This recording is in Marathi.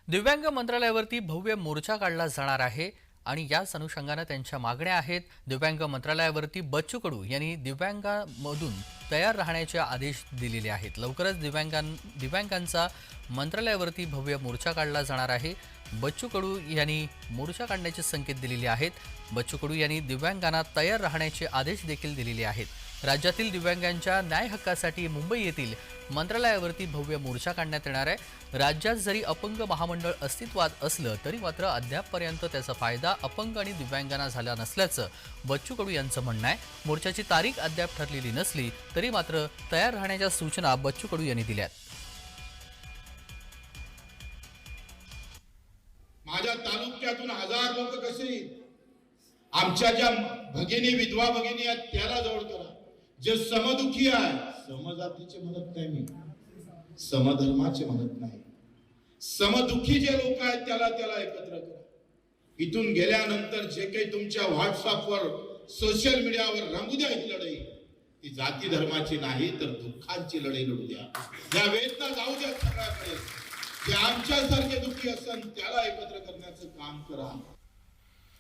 दिव्यांग मंत्रालयावरती भव्य मोर्चा काढला जाणार आहे आणि याच अनुषंगाने त्यांच्या मागण्या आहेत। दिव्यांग मंत्रालयावरती बच्चू कडू यांनी दिव्यांगांमधून तयार राहण्याचे आदेश दिलेले आहेत। लवकरच दिव्यांगांचा मंत्रालयावरती भव्य मोर्चा काढला जाणार आहे। बच्चू कडू यांनी मोर्चा काढण्याचे संकेत दिलेले आहेत। बच्चू कडू यांनी दिव्यांगांना तयार राहण्याचे आदेश देखील दिलेले आहेत। राज्यातील दिव्यांगांच्या न्याय हक्कासाठी मुंबई येथील मंत्रालयावरती भव्य मोर्चा काढण्यात येणार आहे। राज्यात जरी अपंग महामंडळ अस्तित्वात असलं तरी मात्र अद्यापपर्यंत त्याचा फायदा अपंग आणि दिव्यांगांना झाला नसल्याचं बच्चू कडू यांचं म्हणणं आहे। मोर्चाची तारीख अद्याप ठरलेली नसली तरी मात्र तयार राहण्याच्या सूचना बच्चू कडू यांनी दिल्यात। माझ्या तालुक्यातून हजार लोक कसे आमच्या ज्या भगिनी विधवा भगिनी आहेत त्याला जवळ करा। जे समदुखी आहे, समजातीचे म्हणत नाही मी, समधर्माचे म्हणत नाही, समदुखी जे लोक आहेत त्याला एकत्र करा। इथून गेल्यानंतर जे काही तुमच्या व्हॉट्सअपवर सोशल मीडियावर रंगू द्या ही लढाई, ती जाती धर्माची नाही तर दुःखांची लढाई लढू द्या। या वेदना जाऊ द्या सगळ्याकडे। जे आमच्यासारखे दुःखी असन त्याला एकत्र करण्याचं काम करा।